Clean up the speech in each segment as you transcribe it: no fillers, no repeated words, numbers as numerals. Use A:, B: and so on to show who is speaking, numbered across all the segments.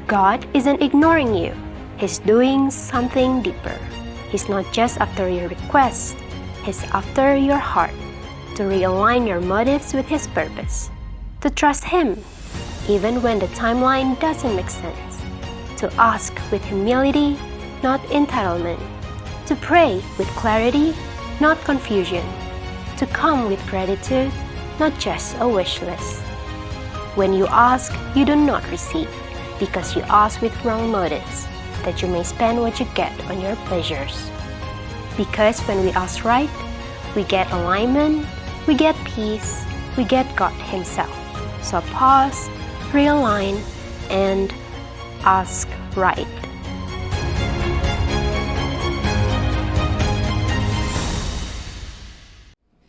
A: God isn't ignoring you. He's doing something deeper. He's not just after your request. He's after your heart, to realign your motives with His purpose, to trust Him, even when the timeline doesn't make sense, to ask with humility, not entitlement, to pray with clarity, not confusion, to come with gratitude, not just a wish list. When you ask, you do not receive, because you ask with wrong motives, that you may spend what you get on your pleasures. Because when we ask right, we get alignment, we get peace, we get God Himself. So pause, realign, and ask right.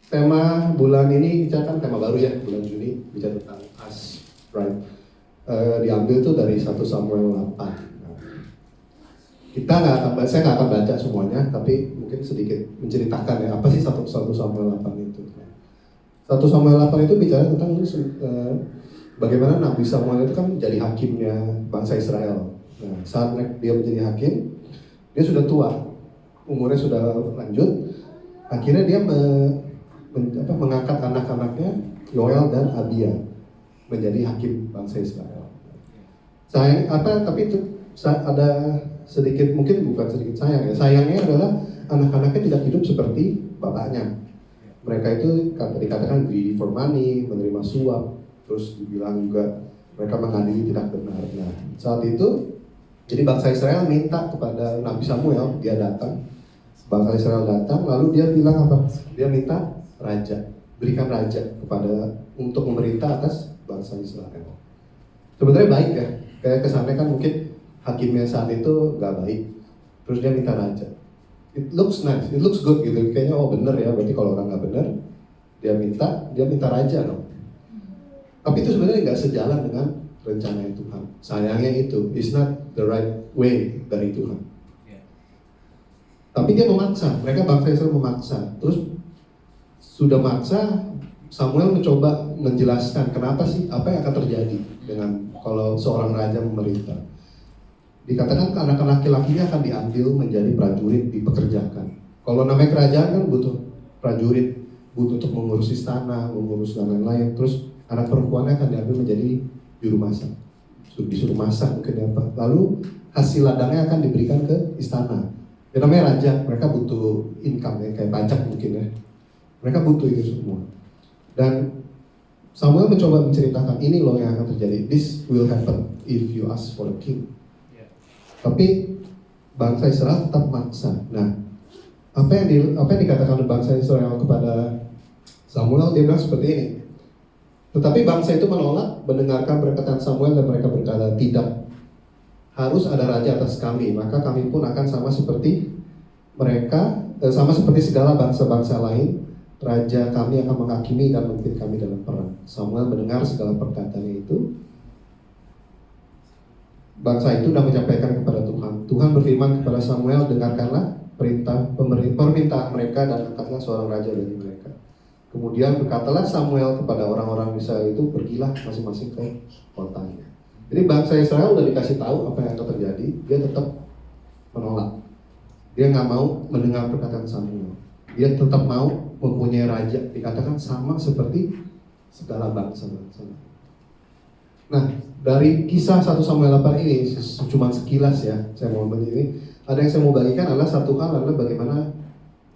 B: Tema bulan ini kita kan tema baru ya, bulan Juni, bicara tentang Ask Right. Diambil tuh dari 1 Samuel 8. Saya nggak akan baca semuanya, tapi mungkin sedikit menceritakan ya, apa sih 1 Samuel 8 itu. 1 Samuel 8 itu bicara tentang bagaimana Nabi Samuel itu kan jadi hakimnya bangsa Israel. Nah, saat dia menjadi hakim, dia sudah tua, umurnya sudah lanjut. Akhirnya dia mengangkat anak-anaknya Yoel dan Abia menjadi hakim bangsa Israel. Tapi itu ada sedikit, mungkin bukan sedikit sayang ya. Sayangnya adalah anak-anaknya tidak hidup seperti bapaknya. Mereka itu dikatakan greedy for money, menerima suap, terus dibilang juga mereka mengadili tidak benar. Nah, saat itu jadi bangsa Israel minta kepada Nabi Samuel, dia datang, bangsa Israel datang, lalu dia bilang apa? Dia minta raja, berikan raja untuk memerintah atas bangsa Israel. Sebenarnya baik ya, kayak kesannya kan mungkin hakimnya saat itu gak baik, terus dia minta raja. It looks nice, it looks good gitu, kayaknya bener ya, berarti kalau orang gak bener, dia minta raja dong. Tapi itu sebenarnya gak sejalan dengan rencana Tuhan. Sayangnya itu, it's not the right way dari Tuhan. Tapi dia memaksa, mereka bangsa Israel memaksa. Terus sudah maksa, Samuel mencoba menjelaskan kenapa sih, apa yang akan terjadi dengan kalau seorang raja memerintah. Dikatakan anak-anak laki-lakinya akan diambil menjadi prajurit, dipekerjakan. Kalau namanya kerajaan kan butuh prajurit, butuh untuk mengurus istana, mengurus dan lain-lain. Terus anak perempuannya akan diambil menjadi juru masak, disuruh masak mungkin apa. Lalu hasil ladangnya akan diberikan ke istana. Ya namanya raja, mereka butuh income ya, kayak pajak mungkin ya. Mereka butuh itu semua. Dan Samuel mencoba menceritakan ini loh yang akan terjadi. This will happen if you ask for a king. Tapi bangsa Israel tetap maksa. Nah, apa yang dikatakan oleh bangsa Israel kepada Samuel, dia bilang seperti ini. Tetapi bangsa itu menolak mendengarkan perkataan Samuel dan mereka berkata, tidak, harus ada raja atas kami, maka kami pun akan sama seperti mereka, sama seperti segala bangsa-bangsa lain. Raja kami akan menghakimi dan memimpin kami dalam perang. Samuel mendengar segala perkataannya itu. Bangsa itu sudah menyampaikan kepada Tuhan. Tuhan berfirman kepada Samuel, dengarkanlah permintaan mereka dan angkatlah seorang raja bagi mereka. Kemudian berkatalah Samuel kepada orang-orang Israel itu, pergilah masing-masing ke kotanya. Jadi bangsa Israel sudah dikasih tahu apa yang akan terjadi, dia tetap menolak. Dia nggak mau mendengar perkataan Samuel. Dia tetap mau mempunyai raja, dikatakan sama seperti segala bangsa-bangsa. Nah, dari kisah 1 Samuel 8 ini, cuma sekilas ya, saya mau ini. Ada yang saya mau bagikan adalah satu hal adalah bagaimana,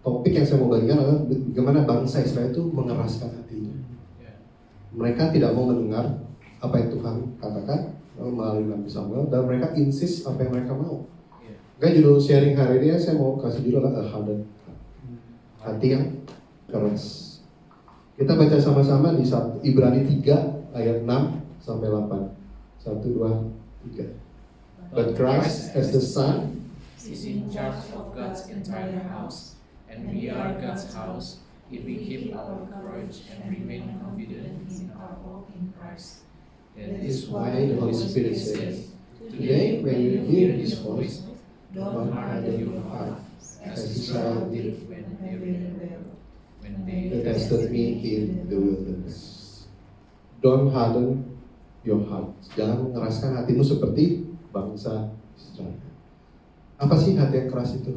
B: topik yang saya mau bagikan adalah bagaimana bangsa Israel itu mengeraskan hatinya. Mereka tidak mau mendengar apa yang Tuhan katakan melalui Nabi Samuel, dan mereka insist apa yang mereka mau. Kayak judul sharing hari ini saya mau kasih judul adalah hati yang keras. Kita baca sama-sama di Ibrani 3 ayat 6 sampai 8. 1, 2, 3. But Christ as the Son
C: is in charge of God's entire house, and we are God's house if we keep our courage and remain confident in our hope in Christ.
B: That is why the Holy Spirit says, today when you hear His voice, don't harden your heart, as Israel did when they tested me in the wilderness. Don't harden your heart. Jangan mengeraskan hatimu seperti bangsa Israel. Apa sih hati yang keras itu?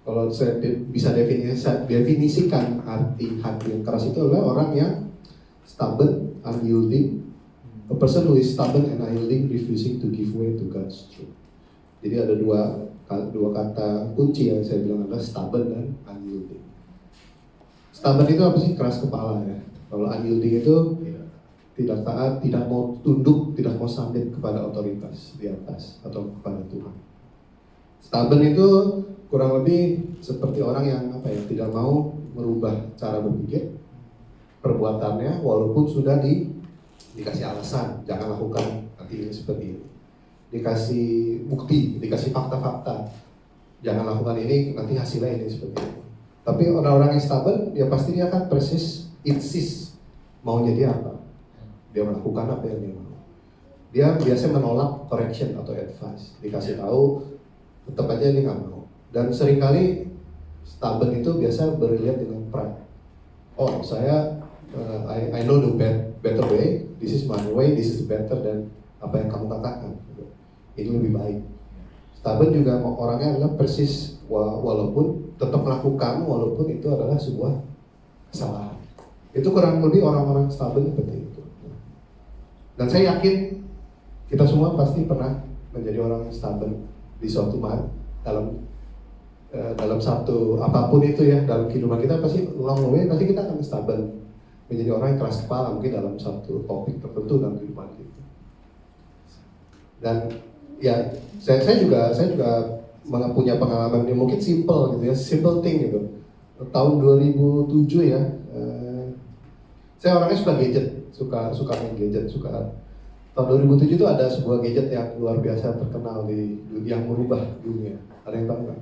B: Kalau saya bisa definisikan arti hati yang keras itu adalah orang yang stubborn, unyielding, a person who is stubborn and unyielding, refusing to give way to God's truth. Jadi ada dua kata kunci yang saya bilang adalah stubborn dan unyielding. Stubborn itu apa sih? Keras kepala ya. Kalau unyielding itu tidak taat, tidak mau tunduk, tidak mau submit kepada otoritas di atas atau kepada Tuhan. Stubborn itu kurang lebih seperti orang yang tidak mau merubah cara berpikir, perbuatannya, walaupun sudah dikasih alasan, jangan lakukan nanti ini seperti ini, dikasih bukti, dikasih fakta-fakta, jangan lakukan ini nanti hasilnya ini seperti ini. Tapi orang-orang yang stubborn, dia pasti dia akan insist mau jadi apa, dia melakukan apa yang dia mau. Dia biasanya menolak correction atau advice, dikasih tahu tetap aja dia nggak mau. Dan seringkali stubborn itu biasa berlihat dengan pride. Oh, saya I know the better way. This is my way. This is better than apa yang kamu katakan. Ini lebih baik. Stubborn juga orangnya adalah persis walaupun tetap melakukan walaupun itu adalah sebuah kesalahan. Itu kurang lebih orang-orang stubborn seperti itu. Dan saya yakin kita semua pasti pernah menjadi orang yang stubborn di suatu dalam satu apapun itu ya, dalam kehidupan kita pasti along the way pasti kita akan stubborn, menjadi orang yang keras kepala mungkin dalam satu topik tertentu dalam kehidupan kita. Dan ya saya juga punya pengalaman yang mungkin simple gitu ya, simple thing gitu. Tahun 2007 ya, saya orangnya suka gadget, suka main gadget, tahun 2007 itu ada sebuah gadget yang luar biasa terkenal yang merubah dunia. Ada yang tahu nggak?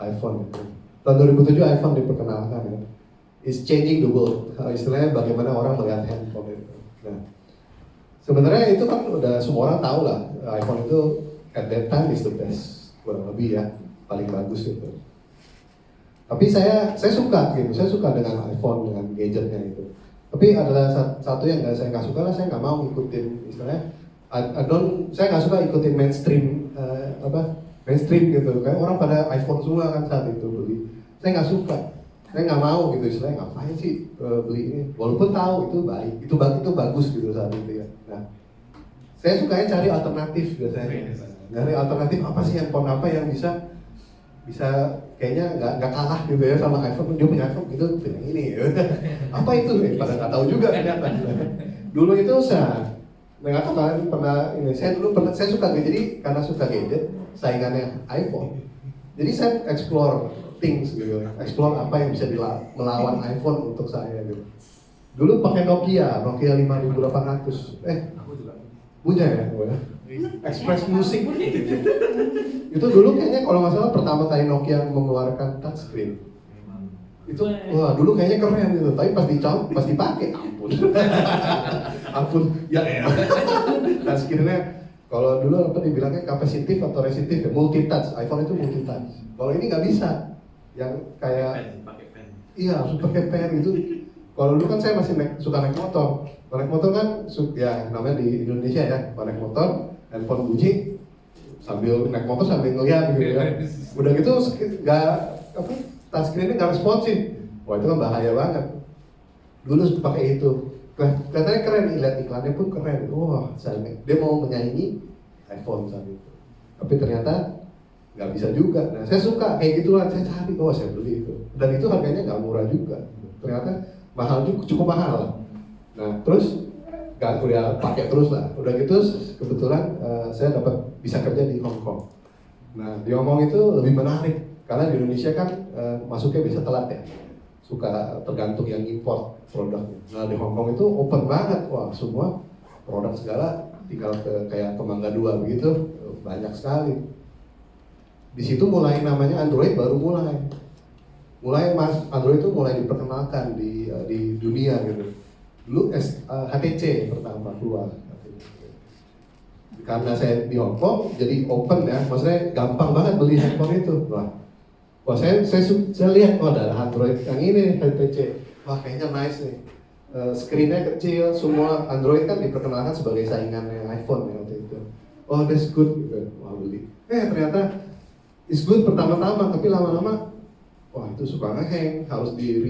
B: iPhone. Tahun 2007 iPhone diperkenalkan ya. It's changing the world. Istilahnya bagaimana orang melihat handphone itu. Nah, sebenarnya itu kan udah semua orang tahu lah. iPhone itu at that time is the best, kurang lebih ya, paling bagus gitu. Tapi saya suka gitu. Saya suka dengan iPhone, dengan gadgetnya itu. Tapi adalah satu yang saya nggak suka lah, saya nggak mau ikutin istilahnya. Saya nggak suka ikutin mainstream mainstream gitu kan, orang pada iPhone semua kan saat itu beli. Saya nggak suka, saya nggak mau gitu istilahnya, ngapain sih beli ini, walaupun tahu itu baik, itu bagus gitu saat itu ya. Nah, saya sukanya cari alternatif biasanya, cari alternatif apa sih handphone apa yang bisa kayaknya nggak kalah gitu ya sama iPhone. Dia punya iPhone itu yang ini ya. Apa itu ya, pada nggak tahu juga ternyata. Dulu itu saya nggak tahu kalian pernah ini, saya suka gadget, jadi karena suka gadget saingannya iPhone, jadi saya explore things gitu, explore apa yang bisa melawan iPhone untuk saya gitu. Dulu pakai Nokia 5800, aku juga punya ya, Express Music gitu. Itu dulu kayaknya kalau nggak salah pertama kali Nokia mengeluarkan touchscreen. Itu wah dulu kayaknya keren gitu, tapi pas dipakai ampun ya. Touchscreen-nya kalau dulu apa dibilangnya kapasitif atau resistif ya, multi touch. iPhone itu multi touch. Kalau ini nggak bisa, yang kayak
C: pakai pen.
B: Iya, harus pakai pen gitu. Kalau dulu kan saya masih suka naik motor. Naik motor kan ya namanya di Indonesia ya, naik motor, handphone bunyi sambil naik motor sambil ngeliat gitu ya. Udah gitu nggak touchscreen-nya nggak responsif. Wah itu kan bahaya banget. Dulu pakai itu. Kelihatannya keren, lihat iklannya pun keren. Wah, dia mau menyaingi iPhone saat itu. Tapi ternyata nggak bisa juga. Nah, saya suka kayak gitulah, saya cari, saya beli itu. Dan itu harganya nggak murah juga. Ternyata mahal juga, cukup mahal lah. Nah, terus nggak kuliah pakai terus lah. Udah gitu, kebetulan saya bisa kerja di Hong Kong. Nah, di Hong Kong itu lebih menarik karena di Indonesia kan masuknya bisa telat ya. Suka tergantung yang import produknya. Nah di Hong Kong itu open banget, wah semua produk segala tinggal kayak ke Mangga 2 begitu, banyak sekali. Di situ mulai namanya Android baru mulai Android itu mulai diperkenalkan di dunia gitu. Dulu HTC pertama keluar. Karena saya di Hong Kong jadi open ya, maksudnya gampang banget beli handphone itu. Wah saya lihat, ada Android yang ini HTC, wah kayaknya nice nih, screen-nya kecil, semua Android kan diperkenalkan sebagai saingannya iPhone ya waktu itu. Oh that's good gitu. Ternyata is good pertama-tama, tapi lama-lama wah itu suka nge-hang, harus di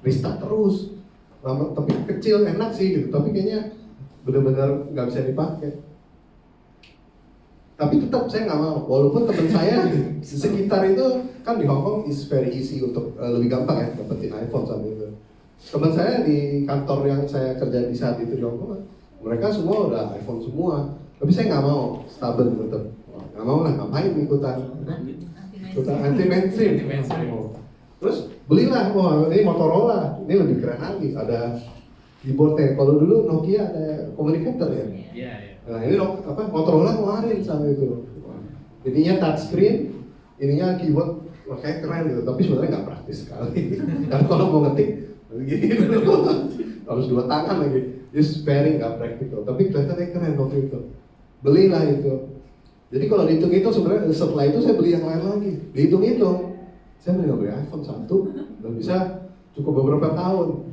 B: restart terus. Lama, tapi kecil enak sih gitu, tapi kayaknya benar-benar nggak bisa dipakai. Tapi tetap saya nggak mau, walaupun teman saya di sekitar itu kan di Hong Kong is very easy untuk lebih gampang ya dapetin iPhone saat itu. Teman saya di kantor yang saya kerja di saat itu di Hong Kong, mereka semua udah iPhone semua. Tapi saya nggak mau, stubborn tetap. Nggak mau lah, ngapain ikutan anti mainstream. Terus belilah, wah ini Motorola, ini lebih keren lagi, ada keyboardnya. Kalau dulu Nokia ada communicator ya.
C: Iya.
B: Nah ini Motorola keluarin sama itu. Ininya touchscreen, ininya keyboard, makanya keren gitu. Tapi sebenarnya nggak praktis sekali. Karena kalau mau ngetik gini harus 2 tangan lagi. Just very nggak praktikal. Tapi kelihatannya keren waktu itu. Belilah itu. Jadi kalau dihitung-hitung sebenarnya setelah itu saya beli yang lain lagi. Dihitung-hitung, saya beli iPhone 1 dan bisa cukup beberapa tahun.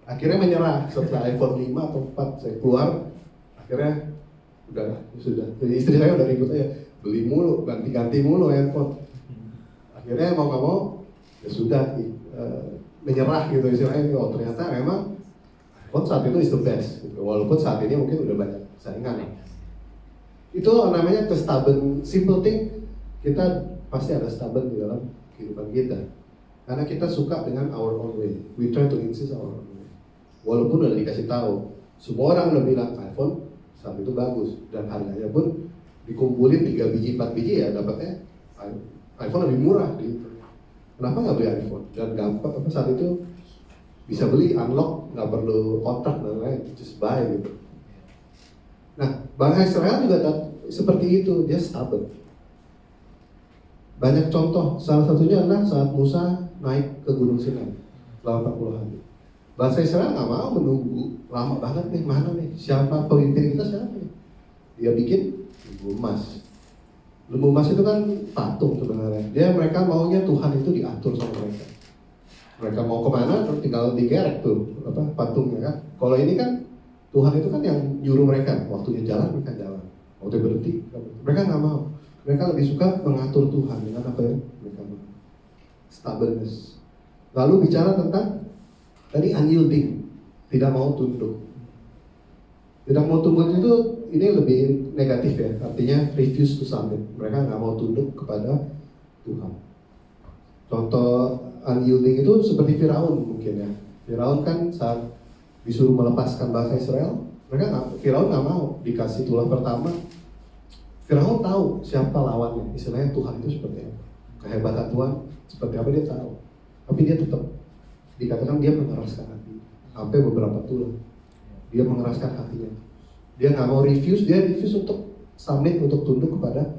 B: Akhirnya menyerah setelah iPhone 5 atau 4 saya keluar. Akhirnya sudah. Jadi istri saya udah ribut aja, beli mulu, ganti-ganti mulu handphone. Akhirnya mau nggak mau, ya sudah menyerah gitu istilahnya. Oh ternyata memang iPhone saat itu is the best. Gitu. Walaupun saat ini mungkin udah banyak saingan. Itu namanya stubborn, simple thing. Kita pasti ada stubborn di dalam kehidupan kita. Karena kita suka dengan our own way. We try to insist our own way. Walaupun udah dikasih tahu, semua orang udah bilang iPhone saat itu bagus dan harganya pun dikumpulin 3 biji 4 biji ya dapatnya iPhone lebih murah gitu. Kenapa nggak beli iPhone? Dan gampang saat itu bisa beli unlock, nggak perlu kontrak dan lain, just buy gitu. Nah, bangsa Israel juga seperti itu, dia stubborn. Banyak contoh, salah satunya adalah saat Musa naik ke Gunung Sinai selama 40 hari. Bangsa Israel nggak mau menunggu lama banget nih, mana nih, siapa pemimpin kita siapa nih? Dia bikin lembu emas. Lembu emas itu kan patung sebenarnya. Mereka maunya Tuhan itu diatur sama mereka. Mereka mau kemana, tinggal digerek tuh patungnya kan. Kalau ini kan Tuhan itu kan yang nyuruh mereka, waktunya jalan mereka jalan, waktunya berhenti mereka nggak mau. Mereka lebih suka mengatur Tuhan dengan apa yang mereka mau. Stubbornness. Lalu bicara tentang tadi unyielding, tidak mau tunduk. Tidak mau tunduk itu ini lebih negatif ya, artinya refuse to submit. Mereka nggak mau tunduk kepada Tuhan. Contoh unyielding itu seperti Firaun mungkin ya. Firaun kan saat disuruh melepaskan bangsa Israel, Firaun nggak mau dikasih tulah pertama. Firaun tahu siapa lawannya, istilahnya Tuhan itu seperti apa, kehebatan Tuhan seperti apa dia tahu. Tapi dia tetap dikatakan dia mengeraskan hati, sampai beberapa tulah. Dia mengeraskan hatinya. Dia nggak mau refuse untuk submit, untuk tunduk kepada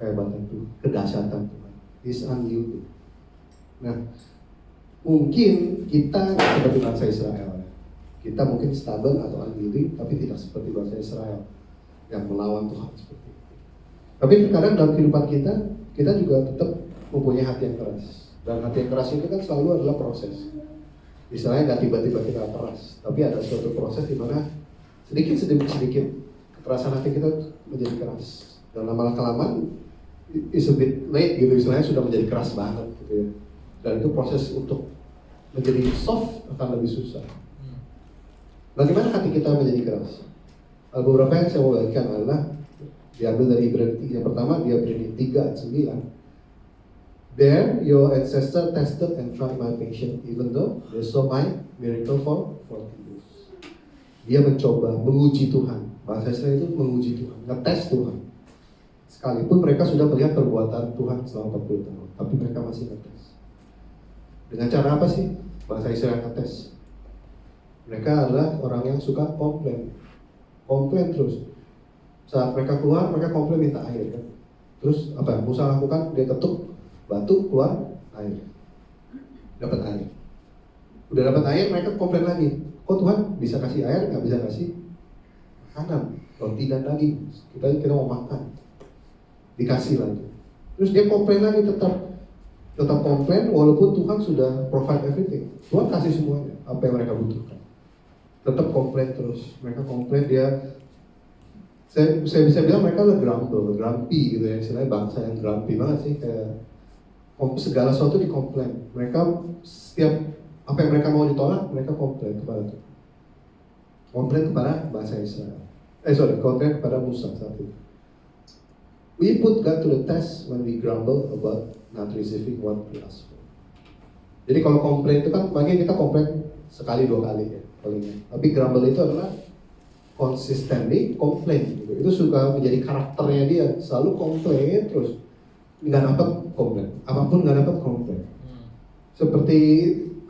B: kehebatan Tuhan, kedahsyatan Tuhan. Is unyielding. Nah, mungkin kita nggak seperti bangsa Israel. Kita mungkin stubborn atau unyielding, tapi tidak seperti bangsa Israel yang melawan Tuhan seperti itu. Tapi terkadang dalam kehidupan kita juga tetap mempunyai hati yang keras. Dan hati yang keras itu kan selalu adalah proses. Misalnya nggak tiba-tiba kita keras, tapi ada suatu proses di mana sedikit kekerasan hati kita menjadi keras. Dan lama-kelamaan is a bit late gitu, istilahnya sudah menjadi keras banget gitu ya. Dan itu proses untuk menjadi soft akan lebih susah. Bagaimana hati kita menjadi keras? Beberapa yang saya mau bagikan adalah diambil dari Ibrani 3. Yang pertama dia Ibrani 3 ayat 9. There your ancestor tested and tried my patience, even though they saw my miracle for 40 years. Dia mencoba, menguji Tuhan. Bahasa Israel itu menguji Tuhan, ngetes Tuhan. Sekalipun mereka sudah melihat perbuatan Tuhan selama 40 tahun, tapi mereka masih ngetes. Dengan cara apa sih bahasa Israel ngetes? Mereka adalah orang yang suka komplain terus. Saat mereka keluar, mereka komplain minta air kan. Terus apa yang Musa lakukan? Dia ketuk batu, keluar air, dapat air. Udah dapat air, mereka komplain lagi. Kok Tuhan bisa kasih air, nggak bisa kasih makanan, roti dan daging? Kita mau makan, dikasih lagi. Terus dia komplain lagi, tetap komplain walaupun Tuhan sudah provide everything. Tuhan kasih semuanya apa yang mereka butuhkan. Tetap komplain terus. Mereka komplain, dia Saya bisa bilang mereka grumpy gitu ya, istilahnya bangsa yang grumpy banget sih, kayak segala sesuatu dikomplain. Mereka setiap apa yang mereka mau ditolak, mereka komplain kepada Tuhan. Komplain kepada bangsa Israel. Komplain kepada Musa saat itu. We put God to the test when we grumble about not receiving what we ask for. Jadi kalau komplain itu kan, bagi kita komplain sekali 2 kali ya palingnya. Tapi grumble itu adalah consistently komplain. Gitu. Itu suka menjadi karakternya dia, selalu komplain terus, nggak dapat komplain, apapun nggak dapat komplain. Seperti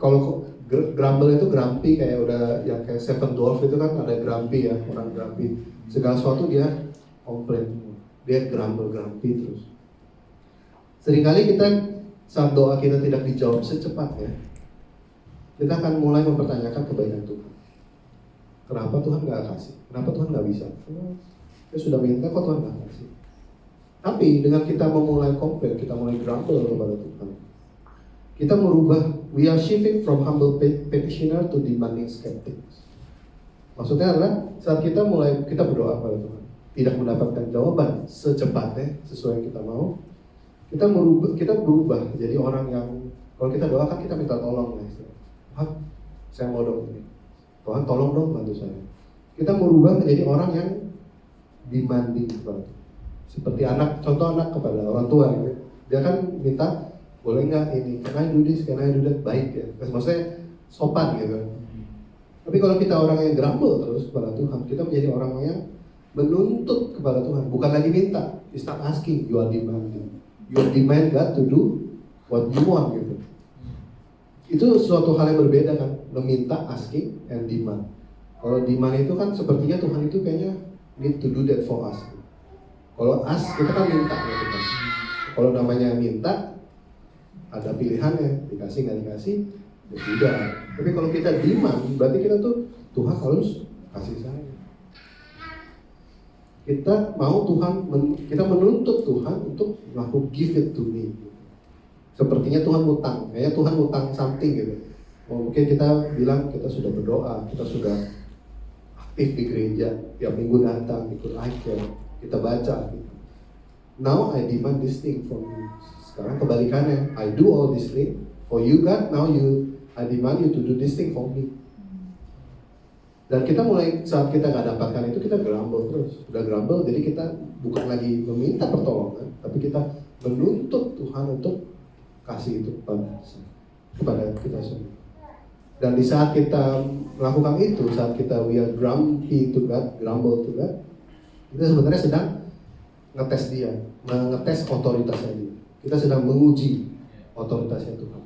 B: kalau grumble itu grumpy, kayak udah yang kayak Seven Dwarf itu kan ada grumpy ya, orang grumpy. Segala sesuatu dia komplain, dia grumpy terus. Seringkali kita saat doa kita tidak dijawab secepatnya, kita akan mulai mempertanyakan kebaikan Tuhan. Kenapa Tuhan nggak kasih? Kenapa Tuhan nggak bisa? Saya sudah minta kok Tuhan nggak kasih. Tapi dengan kita memulai komplain, kita mulai grumble kepada Tuhan, kita merubah. We are shifting from humble petitioner to demanding skeptics. Maksudnya adalah saat kita berdoa kepada Tuhan, tidak mendapatkan jawaban secepatnya sesuai yang kita mau, kita berubah jadi orang yang kalau kita doakan kita minta tolong, Tuhan, saya mau dong ini. Tuhan tolong dong bantu saya. Kita merubah menjadi orang yang demanding kepada Tuhan. Seperti contoh anak kepada orang tua gitu. Dia kan minta, boleh nggak ini, can I do this, can I do that, baik ya. Maksudnya sopan gitu. Tapi kalau kita orang yang grumble terus kepada Tuhan, kita menjadi orang yang menuntut kepada Tuhan, bukan lagi minta. It's not asking, you are demanding. You demand God to do what you want gitu. Itu suatu hal yang berbeda kan, meminta, asking, and demand. Kalau demand itu kan sepertinya Tuhan itu kayaknya need to do that for us. Kalau ask, kita kan minta gitu kan. Kalau namanya minta, ada pilihannya, dikasih nggak dikasih, ya sudah. Tapi kalau kita demand, berarti kita tuh Tuhan harus kasih saya. Kita mau kita menuntut Tuhan untuk melakukan give it to me. Sepertinya Tuhan ngutang, kayaknya Tuhan ngutang something gitu. Mungkin kita bilang kita sudah berdoa, kita sudah aktif di gereja, tiap minggu datang, ikut ICARE, kita baca. Gitu. Now I demand this thing from you. Sekarang kebalikannya, I do all this thing for you God, now I demand you to do this thing for me. Dan kita mulai saat kita nggak dapatkan itu, kita grumble terus. Udah grumble, jadi kita bukan lagi meminta pertolongan, tapi kita menuntut Tuhan untuk kasih itu kepada kita semua. Dan di saat kita melakukan itu, saat kita we are grumpy to God, grumble to God, kita sebenarnya sedang ngetes dia, ngetes otoritasnya dia. Kita sedang menguji otoritasnya Tuhan.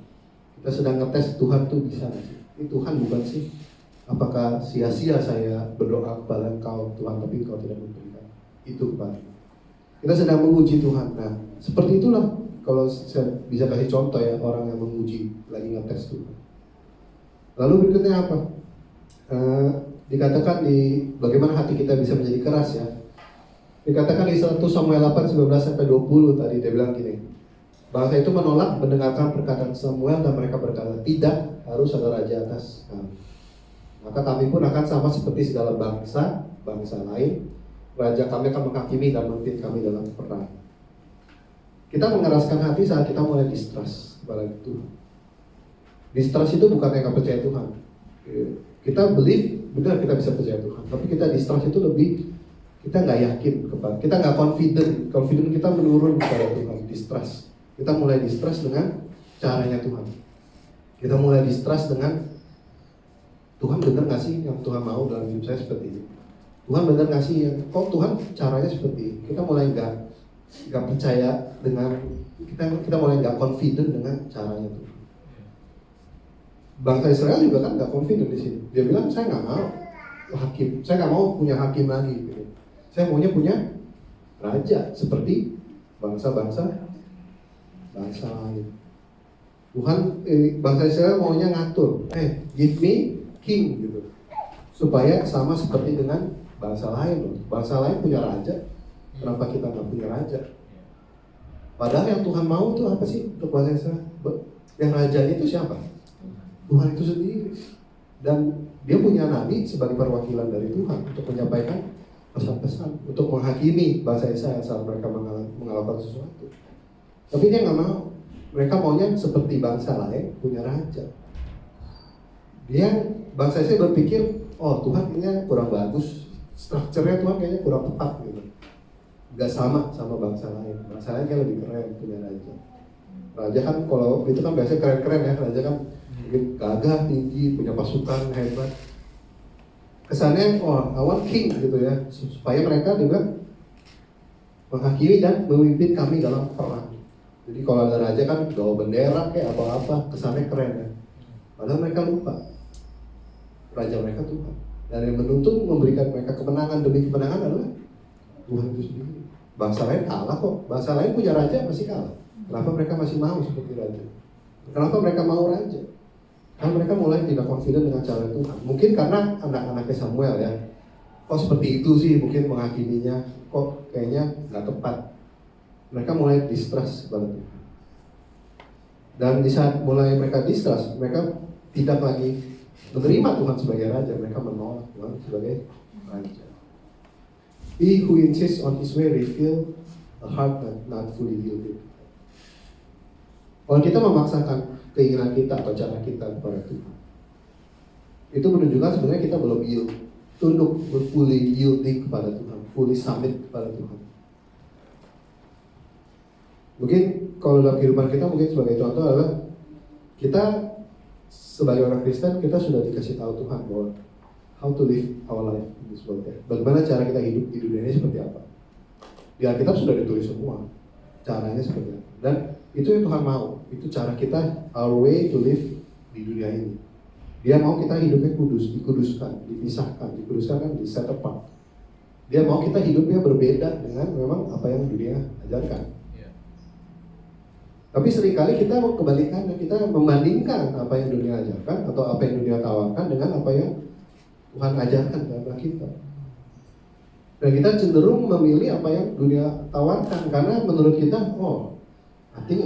B: Kita sedang ngetes Tuhan tuh bisa nggak sih? Ini Tuhan bukan sih? Apakah sia-sia saya berdoa kepada Engkau Tuhan, tapi Engkau tidak memberikan itu kepada kita? Kita sedang menguji Tuhan. Nah, seperti itulah kalau saya bisa kasih contoh ya, orang yang menguji, lagi ngetes Tuhan. Lalu berikutnya apa? Dikatakan di bagaimana hati kita bisa menjadi keras ya. Dikatakan di 1 Samuel 8:19-20 tadi dia bilang gini. Bangsa itu menolak mendengarkan perkataan Samuel dan mereka berkata, tidak, harus ada raja atas kami. Maka kami pun akan sama seperti segala bangsa lain. Raja kami akan menghakimi dan memimpin kami dalam perang. Kita mengeraskan hati saat kita mulai distrust kepada Tuhan. Distrust itu bukan yang gak percaya Tuhan. Kita believe, benar kita bisa percaya Tuhan. Tapi kita distrust itu lebih, kita gak yakin kepada, kita gak confident kita menurun kepada Tuhan, distrust. Kita mulai distrust dengan caranya Tuhan. Kita mulai distrust dengan Tuhan benar gak sih yang Tuhan mau dalam hidup saya seperti ini? Tuhan benar gak sih yang, kok Tuhan caranya seperti ini? Kita mulai gak percaya dengan, kita mulai gak confident dengan caranya Tuhan. Bangsa Israel juga kan gak confident di sini. Dia bilang saya gak mau hakim, saya gak mau punya hakim lagi. Gitu. Saya maunya punya raja seperti bangsa lain. Tuhan, bangsa Israel maunya ngatur, give me king gitu, supaya sama seperti dengan bangsa lain loh. Bangsa lain punya raja, kenapa kita nggak punya raja? Padahal yang Tuhan mau itu apa sih untuk bangsa Israel? Yang rajanya itu siapa? Tuhan itu sendiri. Dan dia punya nabi sebagai perwakilan dari Tuhan untuk menyampaikan pesan-pesan untuk menghakimi bangsa Israel saat mereka melakukan sesuatu. Tapi dia nggak mau. Mereka maunya seperti bangsa lain punya raja. Bangsa Israel berpikir, oh Tuhan kayaknya kurang bagus, strukturnya Tuhan kayaknya kurang tepat gitu. Nggak sama bangsa lain. Bangsa lain kayak lebih keren punya raja. Raja kan kalau itu kan biasanya keren-keren ya. Raja kan mungkin gagah, tinggi, punya pasukan hebat. Kesannya, oh I want king gitu ya. Supaya mereka juga menghakimi dan memimpin kami dalam perang. Jadi kalau ada raja kan bawa bendera kayak apa-apa, kesannya keren ya. Padahal mereka lupa raja mereka Tuhan. Dan yang menuntun memberikan mereka kemenangan demi kemenangan adalah Tuhan itu sendiri. Bangsa lain kalah kok. Bangsa lain punya raja masih kalah. Kenapa mereka masih mau seperti raja? Kenapa mereka mau raja? Karena mereka mulai tidak confident dengan cara Tuhan. Mungkin karena anak-anaknya Samuel ya. Kok seperti itu sih mungkin menghakiminya. Kok kayaknya nggak tepat. Mereka mulai distrust kepada Tuhan. Dan di saat mulai mereka distrust, mereka tidak lagi menerima Tuhan sebagai raja. Mereka menolak Tuhan sebagai raja. He who insists on his way reveal a heart not fully yielded. Kalau kita memaksakan keinginan kita atau cara kita kepada Tuhan, itu menunjukkan sebenarnya kita belum yield, tunduk, fully yielding kepada Tuhan, fully submit kepada Tuhan. Mungkin kalau dalam kehidupan kita, mungkin sebagai contoh adalah kita sebagai orang Kristen, kita sudah dikasih tahu Tuhan bahwa how to live our life in this world. Bagaimana cara kita hidup di dunia ini seperti apa. Di Alkitab sudah ditulis semua caranya seperti apa. Dan itu yang Tuhan mau. Itu cara kita, our way to live di dunia ini. Dia mau kita hidupnya kudus, dikuduskan, dipisahkan. Dikuduskan kan di set apart. Dia mau kita hidupnya berbeda dengan memang apa yang dunia ajarkan. Tapi seringkali kita mau kebalikannya, kita membandingkan apa yang dunia ajarkan atau apa yang dunia tawarkan dengan apa yang Tuhan ajarkan kepada kita. Dan kita cenderung memilih apa yang dunia tawarkan karena menurut kita, oh, I think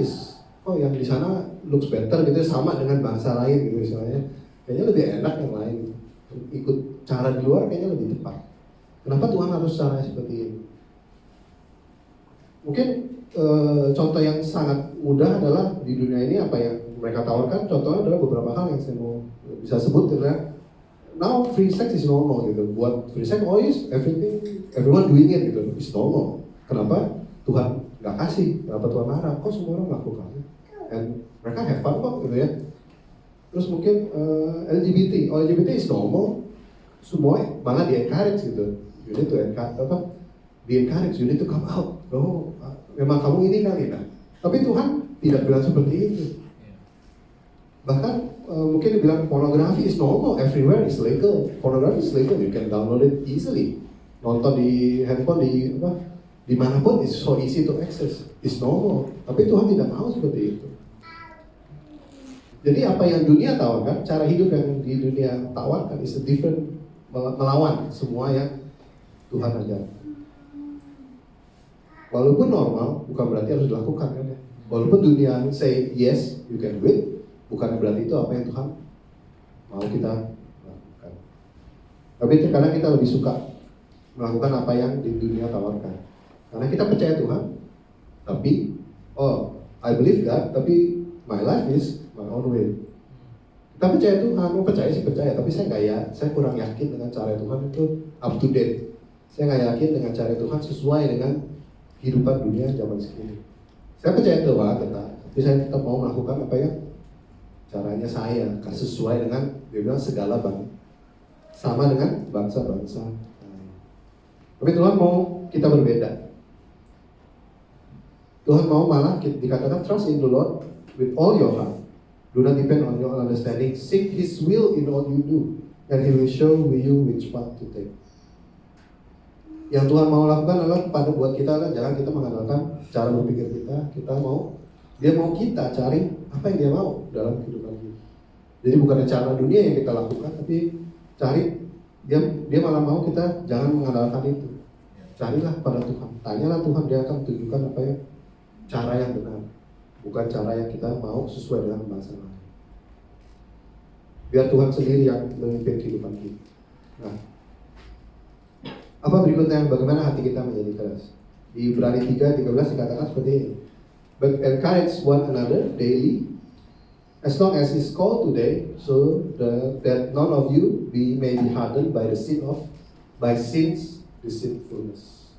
B: yang di sana looks better gitu, sama dengan bangsa lain gitu misalnya. Kayaknya lebih enak yang lain. Ikut cara di luar kayaknya lebih tepat. Kenapa Tuhan harus cara seperti ini? Mungkin contoh yang sangat mudah adalah di dunia ini apa yang mereka tawarkan. Contohnya adalah beberapa hal yang saya mau bisa sebut karena now free sex is normal gitu. Buat free sex, oh yes, everyone doing it gitu, is normal. Kenapa Tuhan nggak kasih? Kenapa Tuhan marah? Kok semua orang melakukannya? And mereka have fun kok gitu ya. Terus mungkin LGBT is normal. Semua malah di-encourage gitu. You need to di-encourage, you need to come out. Oh, memang kamu ini kali nah. Tapi Tuhan tidak bilang seperti itu. Bahkan mungkin dibilang pornografi is normal, everywhere is legal. Pornografi is legal, you can download it easily. Nonton di handphone di manapun is so easy to access, is normal. Tapi Tuhan tidak mau seperti itu. Jadi apa yang dunia tawarkan, cara hidup yang di dunia tawarkan is a different, melawan semua yang Tuhan ajarkan. Walaupun normal, bukan berarti harus dilakukan kan ya. Walaupun dunia say yes, you can do it, bukan berarti itu apa yang Tuhan mau kita lakukan. Tapi terkadang kita lebih suka melakukan apa yang di dunia tawarkan. Karena kita percaya Tuhan, tapi I believe God, tapi my life is my own way. Kita percaya Tuhan, percaya sih percaya, tapi saya kurang yakin dengan cara Tuhan itu up to date. Saya nggak yakin dengan cara Tuhan sesuai dengan kehidupan dunia zaman sekarang. Saya percaya Tuhan tetap, tapi saya tetap mau melakukan apa yang caranya saya, sesuai dengan dia bilang segala sama dengan bangsa-bangsa. Tapi Tuhan mau kita berbeda. Tuhan mau malah dikatakan trust in the Lord with all your heart. Do not depend on your understanding. Seek His will in all you do, and He will show you which path to take. Yang Tuhan mau lakukan adalah buat kita adalah jangan kita mengandalkan cara berpikir kita. Dia mau kita cari apa yang Dia mau dalam kehidupan kita. Jadi bukan cara dunia yang kita lakukan, tapi cari dia malah mau kita jangan mengandalkan itu. Carilah pada Tuhan, tanyalah Tuhan, Dia akan tunjukkan apa yang cara yang benar, bukan cara yang kita mau sesuai dengan bahasa lain. Biar Tuhan sendiri yang memimpin kehidupan kita. Nah, Apa berikutnya? Bagaimana hati kita menjadi keras? Di Ibrani 3:13 dikatakan seperti ini. But encourage one another daily, as long as is called today, so that none of you may be hardened by sin's deceitfulness.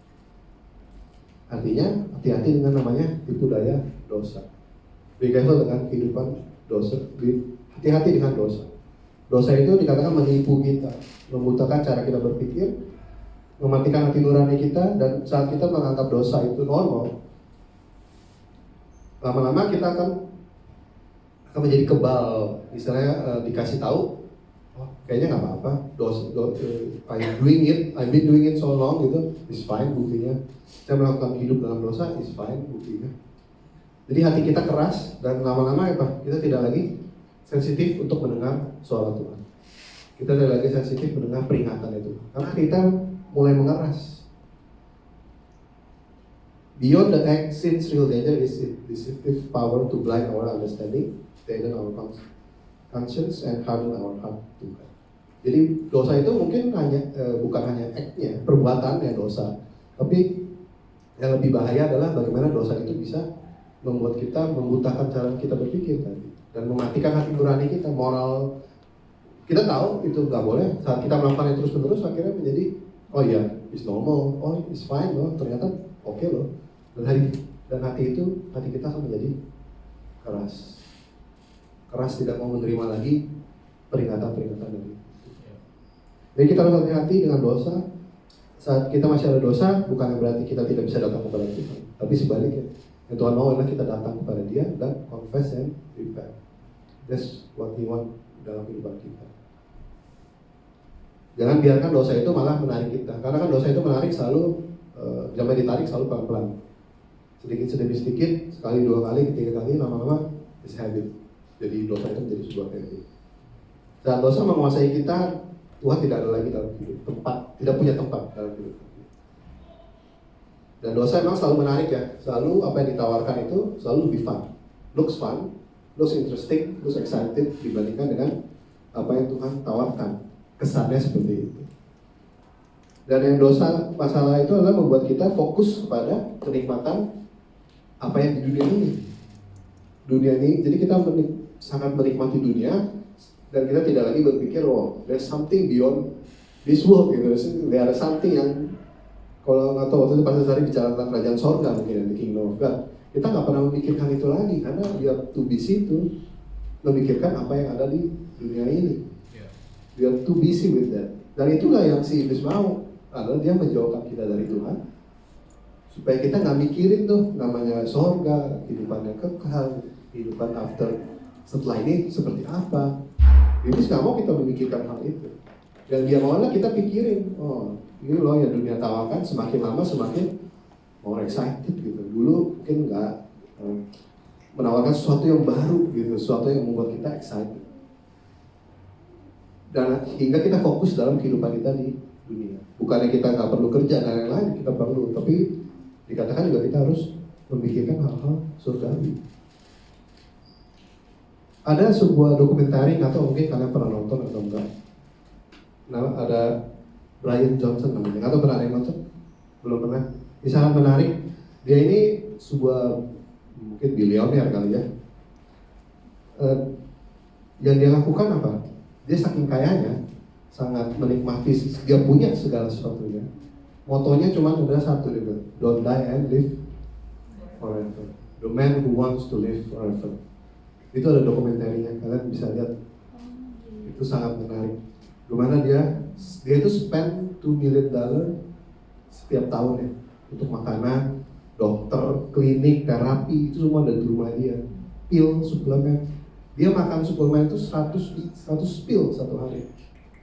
B: Artinya, hati-hati dengan namanya tipu daya dosa. Be careful dengan kehidupan dosa. Hati-hati dengan dosa. Dosa itu dikatakan menipu kita, membutakan cara kita berpikir, mematikan hati nurani kita, dan saat kita menganggap dosa itu normal, lama-lama kita akan menjadi kebal. Misalnya dikasih tahu, oh, kayaknya nggak apa-apa, I've been doing it so long gitu, is fine buktinya. Saya melakukan hidup dalam dosa, is fine buktinya. Jadi hati kita keras dan lama-lama apa? Kita tidak lagi sensitif untuk mendengar suara Tuhan. Kita tidak lagi sensitif mendengar peringatan itu, karena kita mulai mengeras. Beyond the act, sin's real danger is its deceptive power to blind our understanding, deaden our conscience, and harden our heart to God. Jadi dosa itu mungkin bukan hanya act-nya, perbuatannya dosa, tapi yang lebih bahaya adalah bagaimana dosa itu bisa membuat kita membutakan cara kita berpikir tadi, dan mematikan hati nurani kita, moral. Kita tahu itu nggak boleh. Saat kita melakukannya terus-menerus, akhirnya menjadi, oh iya, it's normal, oh it's fine loh, ternyata oke loh. Dan hati kita akan menjadi keras. Keras, tidak mau menerima lagi peringatan-peringatan dari itu. Jadi kita harus hati-hati dengan dosa. Saat kita masih ada dosa, bukan berarti kita tidak bisa datang kepada Tuhan, tapi sebaliknya. Yang Tuhan mau adalah kita datang kepada Dia dan confess and repent. That's what He want dalam kehidupan kita. Jangan biarkan dosa itu malah menarik kita, karena kan dosa itu menarik selalu, jangan ditarik selalu pelan-pelan. Sedikit, sekali, dua kali, ketiga kali, lama-lama is habit. Jadi dosa itu menjadi sebuah habit. Saat dosa menguasai kita, Tuhan tidak ada lagi dalam hidup, tidak punya tempat dalam hidup. Dan dosa memang selalu menarik ya, selalu apa yang ditawarkan itu selalu lebih fun, looks interesting, looks excited dibandingkan dengan apa yang Tuhan tawarkan. Kesannya seperti itu. Dan yang dosa, masalah itu adalah membuat kita fokus kepada kenikmatan apa yang di dunia ini. Jadi kita sangat menikmati dunia, dan kita tidak lagi berpikir, oh, there's something beyond this world gitu. There ada something yang, kalau nggak tahu waktu itu Pastor Sari bicara tentang kerajaan sorga mungkin, the kingdom of God. Kita nggak pernah memikirkan itu lagi, karena we are too busy to memikirkan apa yang ada di dunia ini. We are too busy with that. Dan itulah yang si iblis mau, adalah dia menjauhkan kita dari Tuhan, supaya kita nggak mikirin tuh namanya sorga, kehidupan yang kekal, kehidupan setelah ini seperti apa. Iblis nggak mau kita memikirkan hal itu. Dan dia maulah kita pikirin, oh ini loh yang dunia tawarkan, semakin lama semakin more excited gitu. Dulu mungkin nggak menawarkan sesuatu yang baru gitu, sesuatu yang membuat kita excited. Dan hingga kita fokus dalam kehidupan kita di dunia. Bukannya kita nggak perlu kerja dan lain-lain, kita perlu, tapi dikatakan juga kita harus memikirkan hal-hal surgawi. Ada sebuah dokumentari, atau mungkin kalian pernah nonton atau enggak. Nah, ada Brian Johnson namanya, atau pernah ada yang nonton? Belum pernah. Ini sangat menarik. Dia ini sebuah mungkin bilioner kali ya. Yang dia lakukan apa? Dia saking kayanya, sangat menikmati, dia punya segala sesuatunya. Motonya cuma ada satu, dia bilang, don't die and live forever. The man who wants to live forever. Itu ada dokumentarinya, kalian bisa lihat. Itu sangat menarik. Gimana dia itu spend $2 million setiap tahun ya, untuk makanan, dokter, klinik, terapi, itu semua ada di rumah dia. Pil, suplemen. Dia makan suplemen itu 100 pil satu hari.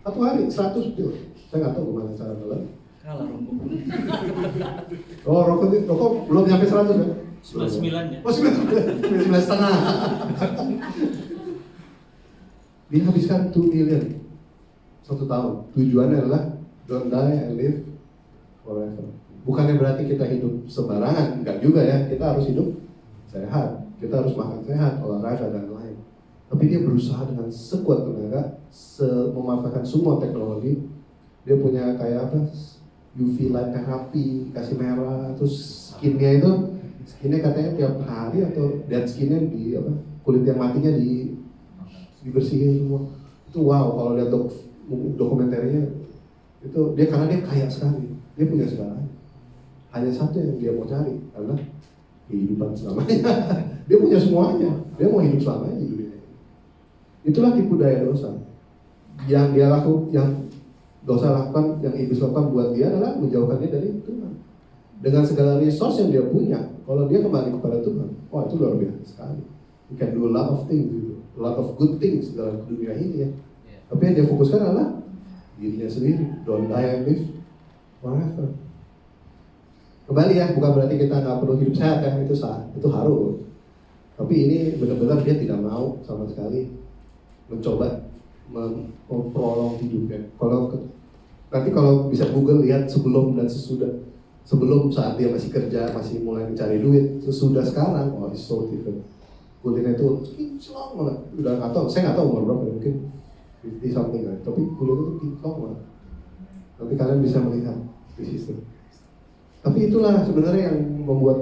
B: Satu hari 100 pil. Saya nggak tahu gimana cara beli.
C: Kalah rokok.
B: Oh, rokok belum nyampe 100 ya?
C: 99 ya.
B: Oh, 99 setengah. Dia habiskan 2 million satu tahun. Tujuannya adalah don't die and live forever. Bukannya berarti kita hidup sembarangan, enggak juga ya. Kita harus hidup sehat. Kita harus makan sehat, olahraga dan lain. Tapi dia berusaha dengan sekuat tenaga, memanfaatkan semua teknologi. Dia punya kayak apa? UV light therapy, kasih merah, terus skinnya katanya tiap hari atau dead skinnya di apa, kulit yang matinya dibersihin semua. Itu wow, kalau lihat dokumenternya itu dia, karena dia kaya sekali, dia punya segalanya. Hanya satu yang dia mau cari adalah kehidupan selamanya. Dia punya semuanya, dia mau hidup selamanya di dunia ini. Itulah tipu daya dosa. Yang dosa lakukan, yang iblis lakukan buat dia adalah menjauhkan dia dari Tuhan. Dengan segala resource yang dia punya, kalau dia kembali kepada Tuhan, wah itu luar biasa sekali. You can do a lot of things, gitu. A lot of good things dalam dunia ini ya. Tapi yang dia fokuskan adalah dirinya sendiri. Don't die and live forever. Kembali ya, bukan berarti kita nggak perlu hidup sehat ya, itu harus. Tapi ini benar-benar dia tidak mau sama sekali mencoba memprolong hidupnya. Kalau bisa Google lihat sebelum dan sesudah, sebelum saat dia masih kerja, masih mulai mencari duit, sesudah sekarang, oh it's so different. Kulitnya itu kinclong banget, udah nggak tahu, saya nggak tahu umur berapa, mungkin 50 something kan, tapi kulitnya itu kinclong banget. Nanti kalian bisa melihat di situ. Tapi itulah sebenarnya yang membuat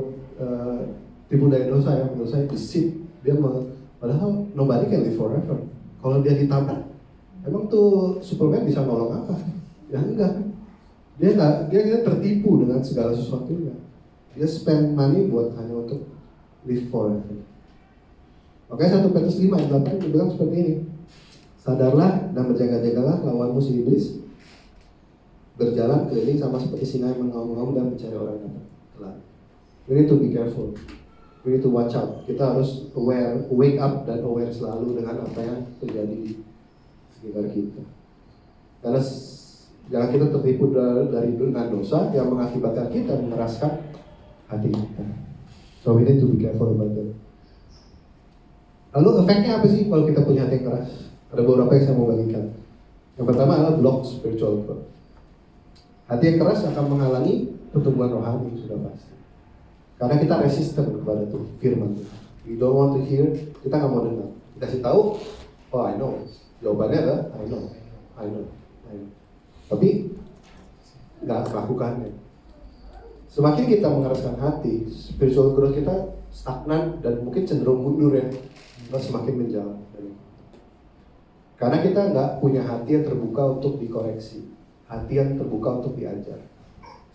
B: tipu daya dosa ya, menurut saya deceit. Padahal nobody can live forever. Kalau dia ditabrak, emang tuh Superman bisa nolong apa? Ya enggak. Dia tertipu dengan segala sesuatunya. Dia spend money buat hanya untuk live forever. Makanya 1 Petrus 5 ayat 8 dibilang seperti ini. Sadarlah dan berjaga-jagalah lawanmu si iblis, berjalan keliling sama seperti singa yang mengaum-ngaum dan mencari orang yang dapat telan. We need to be careful. We need to watch out. Kita harus aware, wake up dan aware selalu dengan apa yang terjadi di sekitar kita. Karena jangan kita tertipu dari dengan dosa yang mengakibatkan kita mengeraskan hati kita. So we need to be careful about that. Lalu efeknya apa sih kalau kita punya hati yang keras? Ada beberapa yang saya mau bagikan. Yang pertama adalah block spiritual growth. Hati yang keras akan menghalangi pertumbuhan rohani, sudah pasti. Karena kita resisten kepada firman Tuhan. We don't want to hear, kita nggak mau dengar. Dikasih tahu, oh I know. Jawabannya adalah I know. Tapi nggak melakukannya. Semakin kita mengeraskan hati, spiritual growth kita stagnan dan mungkin cenderung mundur ya. Kita semakin menjauh. Karena kita nggak punya hati yang terbuka untuk dikoreksi, hati yang terbuka untuk diajar.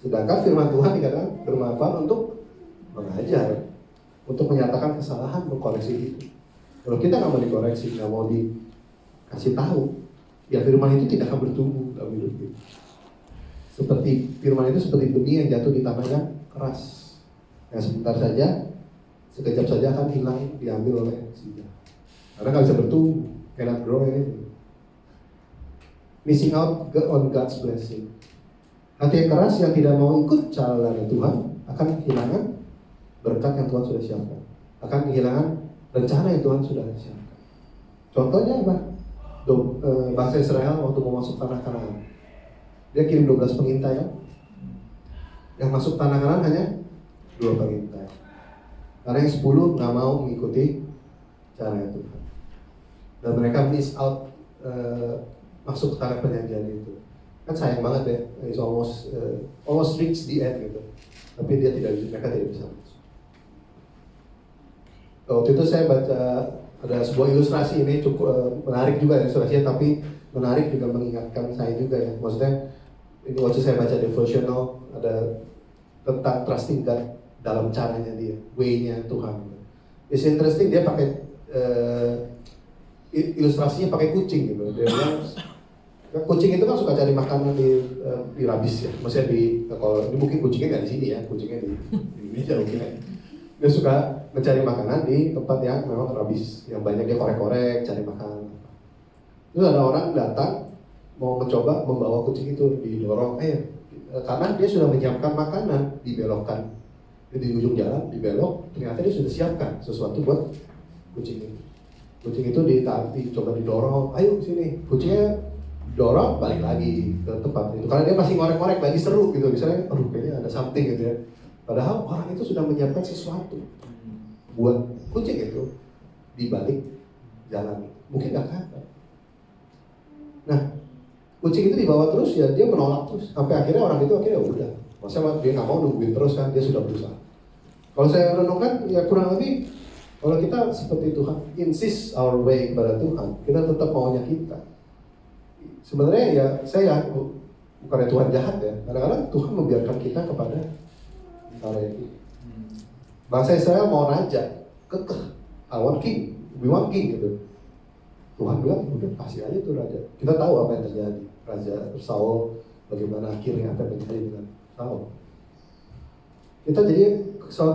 B: Sedangkan firman Tuhan dikatakan bermanfaat untuk mengajar, untuk menyatakan kesalahan, mengkoreksi itu. Kalau kita nggak mau dikoreksi, nggak mau dikasih tahu, ya firman itu tidak akan bertumbuh dalam hidup kita. Seperti firman itu seperti benih yang jatuh di tanah yang keras, yang sebentar saja, sekejap saja akan hilang, diambil oleh singa. Karena nggak bisa bertumbuh. Cannot grow anything. Missing out on God's blessing. Hati yang keras yang tidak mau ikut jalan Tuhan akan kehilangan berkat yang Tuhan sudah siapkan. Akan kehilangan rencana yang Tuhan sudah siapkan. Contohnya apa? Bangsa Israel waktu mau masuk tanah Kanaan. Dia kirim 12 pengintai kan? Yang masuk tanah Kanaan hanya 2 pengintai. Karena yang 10 nggak mau mengikuti caranya Tuhan. Dan mereka miss out masuk ke tanah perjanjian itu. Kan sayang banget ya, it's almost reach the end gitu. Tapi mereka tidak bisa masuk. Waktu itu saya baca ada sebuah ilustrasi, ini cukup menarik juga ilustrasinya, tapi menarik juga mengingatkan saya juga ya. Maksudnya ini waktu saya baca devotional ada tentang trusting God dalam caranya dia, way-nya Tuhan. It's interesting, dia pakai ilustrasinya pakai kucing gitu. Dia bilang kucing itu kan suka cari makanan di rabis ya. Maksudnya kalau ini mungkin kucingnya nggak di sini ya, kucingnya di Indonesia mungkin ya. Dia suka mencari makanan di tempat yang memang rabis, yang banyak dia korek-korek cari makanan. Terus ada orang datang mau mencoba membawa kucing itu, didorong, karena dia sudah menyiapkan makanan, dibelokkan di ujung jalan, dibelok, ternyata dia sudah siapkan sesuatu buat kucing itu. Kucing itu coba didorong, ayo sini. Kucingnya dorong, balik lagi ke tempat itu. Karena dia masih ngorek-ngorek, lagi seru gitu. Misalnya, aduh kayaknya ada something gitu ya. Padahal orang itu sudah menyiapkan sesuatu buat kucing itu di balik jalan itu. Mungkin nggak kata. Nah, Kucing itu dibawa terus ya dia menolak terus sampai akhirnya orang itu akhirnya udah, masa dia nggak mau nungguin terus kan, dia sudah berusaha. Kalau saya renungkan ya kurang lebih kalau kita seperti Tuhan insist our way kepada Tuhan, kita tetap maunya kita. Sebenarnya ya saya bukannya Tuhan jahat ya, kadang-kadang Tuhan membiarkan kita kepada cara itu. Bangsa Israel mau raja, kekeh, I want king, we want king gitu. Tuhan bilang, udah kasih aja tuh raja. Kita tahu apa yang terjadi. Raja Saul, bagaimana akhirnya apa yang terjadi dengan Saul.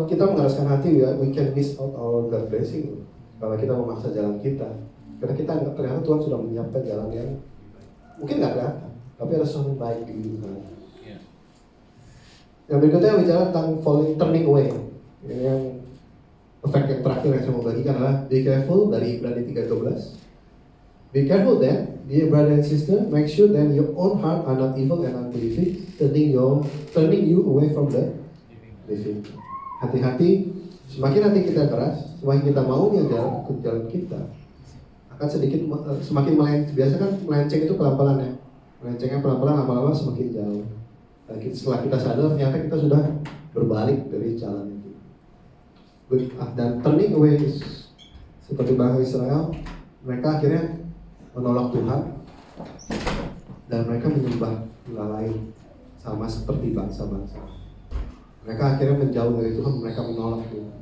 B: Kita mengeraskan hati ya, we can miss out our God blessing kalau kita memaksa jalan kita. Karena kita ternyata Tuhan sudah menyiapkan jalan yang mungkin nggak kelihatan, tapi ada sesuatu yang baik di sana. Yang berikutnya bicara tentang turning away. Ini yang efek yang terakhir yang saya mau bagikan adalah be careful dari Ibrani 3:12. Be careful then, dear brother and sister, make sure that your own heart are not evil and unbelieving, turning you away from the living. Hati-hati, semakin hati kita keras, semakin kita maunya jalan ke jalan kita, akan sedikit semakin melenceng. Biasa kan melenceng itu pelan-pelan ya, melencengnya pelan-pelan, lama-lama semakin jauh. Dan setelah kita sadar, ternyata kita sudah berbalik dari jalan itu. Dan turning away seperti bangsa Israel, mereka akhirnya menolak Tuhan dan mereka menyembah ilah lain sama seperti bangsa-bangsa. Mereka akhirnya menjauh dari Tuhan, mereka menolak Tuhan.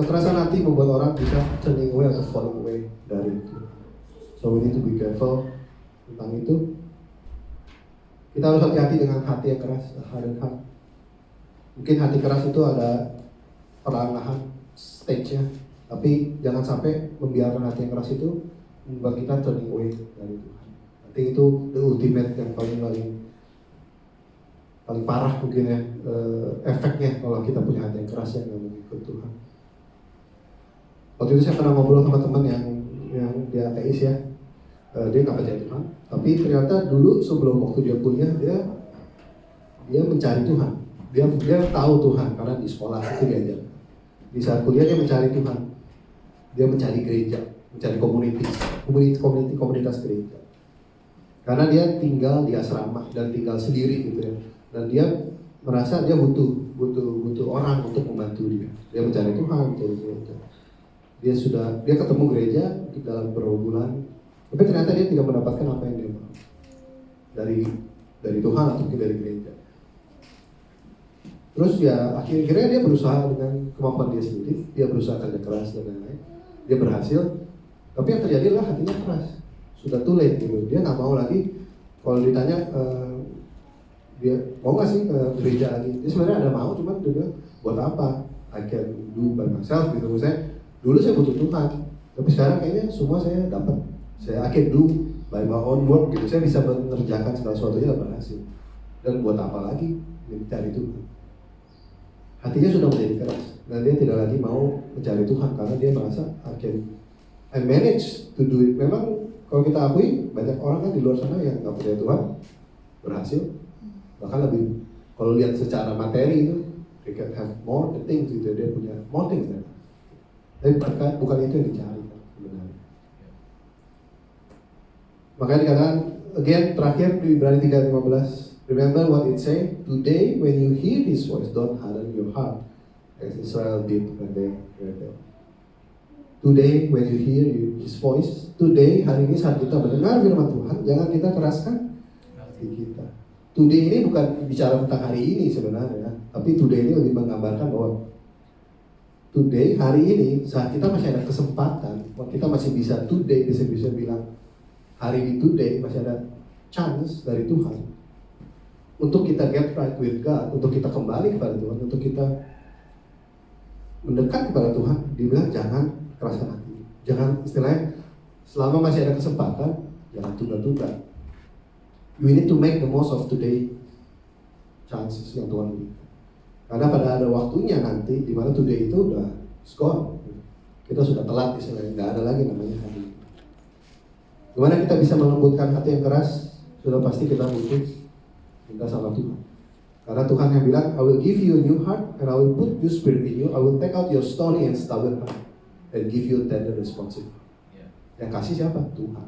B: Kekerasan hati membuat orang bisa turning away atau falling away dari itu. So we need to be careful tentang itu. Kita harus hati-hati dengan hati yang keras, hardened heart. Mungkin hati keras itu ada perlahan-lahan stage-nya, tapi jangan sampai membiarkan hati yang keras itu membuat kita turning away dari Tuhan. Nanti itu the ultimate yang paling parah mungkin ya, efeknya kalau kita punya hati yang keras yang nggak mau ikut Tuhan. Waktu itu saya pernah ngobrol sama teman yang dia ateis ya, dia nggak percaya Tuhan, tapi ternyata dulu sebelum waktu dia kuliah dia mencari Tuhan, dia tahu Tuhan karena di sekolah itu diajar. Di saat kuliah dia mencari Tuhan, dia mencari gereja, mencari komunitas gereja. Karena dia tinggal di asrama dan tinggal sendiri gitu ya. Dan dia merasa dia butuh orang untuk membantu dia. Dia mencari Tuhan, mencari gereja. Dia ketemu gereja dalam beberapa bulan, tapi ternyata dia tidak mendapatkan apa yang dia mau dari Tuhan atau dari gereja. Terus ya akhirnya dia berusaha dengan kemampuan dia sendiri, dia berusaha kerja keras dan lain-lain. Dia berhasil, tapi yang terjadi adalah hatinya keras. Sudah too late gitu. Dia nggak mau lagi. Kalau ditanya dia mau nggak sih ke gereja lagi? Dia sebenarnya ada mau, cuman dia bilang buat apa? I can do by myself gitu. Misalnya dulu saya butuh Tuhan, tapi sekarang kayaknya semua saya dapat. I can do by my own work gitu. Saya bisa mengerjakan segala sesuatunya dan berhasil. Dan buat apa lagi mencari Tuhan? Hatinya sudah menjadi keras dan dia tidak lagi mau mencari Tuhan karena dia merasa I manage to do it. Memang kalau kita akui banyak orang kan di luar sana yang nggak percaya Tuhan berhasil, bahkan lebih kalau lihat secara materi itu they can have more things gitu, dia punya more things kan. Tapi bukan itu yang dicari sebenarnya. Makanya dikatakan again terakhir di Ibrani 3:15, remember what it say, today when you hear His voice, don't harden your heart as Israel did when they rebelled. Today when you hear His voice, today hari ini saat kita mendengar firman Tuhan, jangan kita keraskan hati kita. Today ini bukan bicara tentang hari ini sebenarnya, tapi today ini lebih menggambarkan bahwa today hari ini saat kita masih ada kesempatan, kita masih bisa today bisa bilang hari ini today masih ada chance dari Tuhan untuk kita get right with God, untuk kita kembali kepada Tuhan, untuk kita mendekat kepada Tuhan. Dibilang jangan keraskan hati, jangan istilahnya selama masih ada kesempatan jangan tunda-tunda. You need to make the most of today chances yang Tuhan beri. Karena pada ada waktunya nanti di mana today itu udah gone. Kita sudah telat istilahnya, nggak ada lagi namanya hari. Gimana kita bisa melembutkan hati yang keras? Sudah pasti kita butuh minta sama Tuhan. Karena Tuhan yang bilang, I will give you a new heart and I will put new spirit in you. I will take out your stony and stubborn heart and give you a tender responsive. Yang kasih siapa? Tuhan.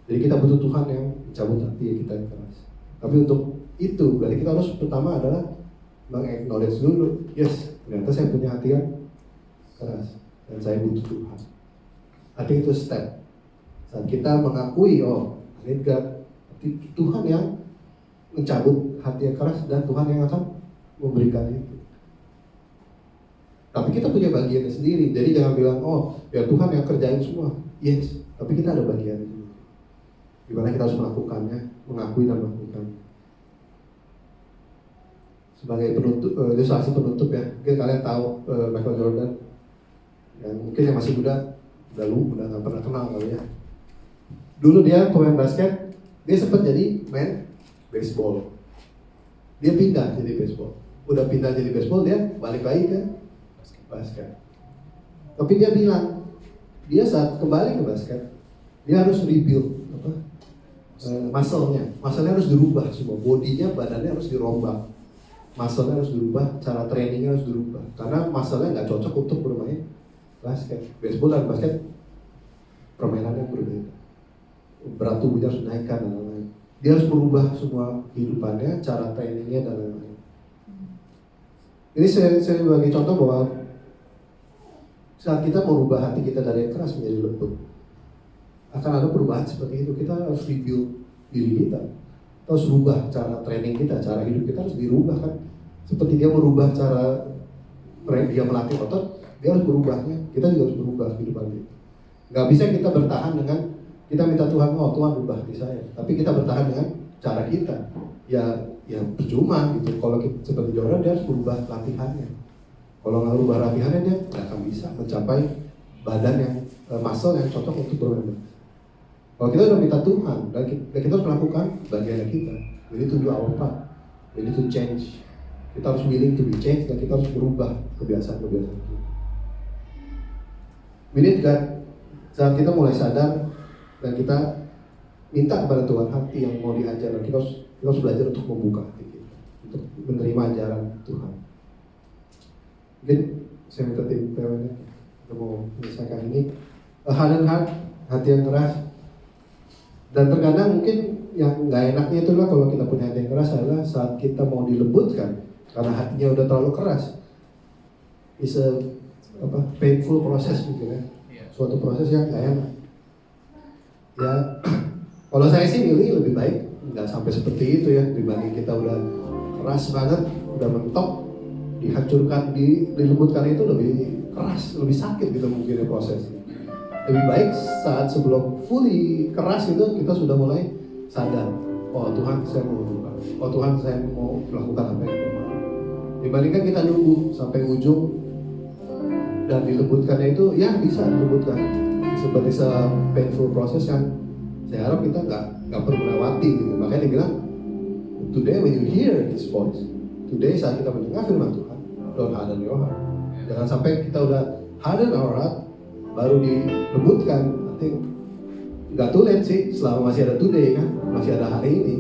B: Jadi kita butuh Tuhan yang mencabut hati kita yang keras. Tapi untuk itu berarti kita harus pertama adalah meng-acknowledge dulu, yes, ternyata saya punya hati yang keras dan saya butuh Tuhan. Hati itu step. Saat kita mengakui, oh, ini Tuhan yang mencabut hati yang keras dan Tuhan yang akan memberikan itu. Tapi kita punya bagiannya sendiri. Jadi jangan bilang, oh, ya Tuhan yang kerjain semua. Yes, tapi kita ada bagiannya sendiri. Gimana kita harus melakukannya, mengakui dan melakukannya. Sebagai penutup, ilustrasi penutup ya, mungkin kalian tahu Michael Jordan, yang mungkin yang masih muda, udah nggak pernah kenal kali ya. Dulu dia pemain basket, dia sempat jadi main baseball. Dia pindah jadi baseball. Udah pindah jadi baseball, dia balik lagi ke basket. Tapi dia bilang, dia saat kembali ke basket, dia harus rebuild muscle-nya harus dirubah semua, bodinya, badannya harus dirombak, muscle-nya harus dirubah, cara trainingnya harus dirubah, karena muscle-nya nggak cocok untuk bermain basket. Baseball dan basket permainannya berbeda, berat tubuhnya harus dinaikkan dan lain-lain. Dia harus merubah semua kehidupannya, cara trainingnya dan lain-lain. Ini saya bagi contoh bahwa saat kita merubah hati kita dari yang keras menjadi lembut, akan ada perubahan seperti itu. Kita harus rebuild diri kita, kita harus rubah cara training kita, cara hidup kita harus dirubah kan. Seperti dia merubah cara dia melatih otot, dia harus berubahnya. Kita juga harus berubah kehidupan kita. Gak bisa kita bertahan dengan kita minta Tuhan, oh Tuhan rubah hati saya, tapi kita bertahan dengan cara kita. Ya percuma gitu. Kalau kita, seperti Jordan, dia harus berubah latihannya. Kalau nggak rubah latihannya, dia nggak akan bisa mencapai badan yang muscle yang cocok untuk bermain. Kalau kita udah minta Tuhan, dan kita harus melakukan bagian kita. We need to do our part. We need to change. Kita harus willing to be changed, dan kita harus berubah kebiasaan-kebiasaan kita. We need God. Saat kita mulai sadar dan kita minta kepada Tuhan hati yang mau diajar, dan kita harus belajar untuk membuka hati kita, untuk menerima ajaran Tuhan. Mungkin saya minta tim PWN kita mau menyelesaikan ini. Hardened heart, hati yang keras. Dan terkadang mungkin yang nggak enaknya itu lah kalau kita punya hati yang keras adalah saat kita mau dilembutkan karena hatinya udah terlalu keras. It's a painful proses mungkin ya. Suatu proses yang nggak enak. Ya, kalau saya sih milih lebih baik nggak sampai seperti itu ya, dibanding kita udah keras banget, udah mentok, dihancurkan, dilembutkan itu lebih keras, lebih sakit gitu mungkin ya prosesnya. Lebih baik saat sebelum fully keras itu kita sudah mulai sadar, oh Tuhan saya mau berubah, oh Tuhan saya mau melakukan apa yang Tuhan mau. Dibandingkan kita nunggu sampai ujung dan dilembutkannya itu, ya bisa dilembutkan seperti painful proses yang saya harap kita nggak perlu melewati gitu. Makanya dia bilang, today when you hear His voice, today saat kita mendengar firman Tuhan, don't harden your heart. Jangan sampai kita udah harden our heart baru dilembutkan. I think nggak too late sih, selama masih ada today kan, masih ada hari ini.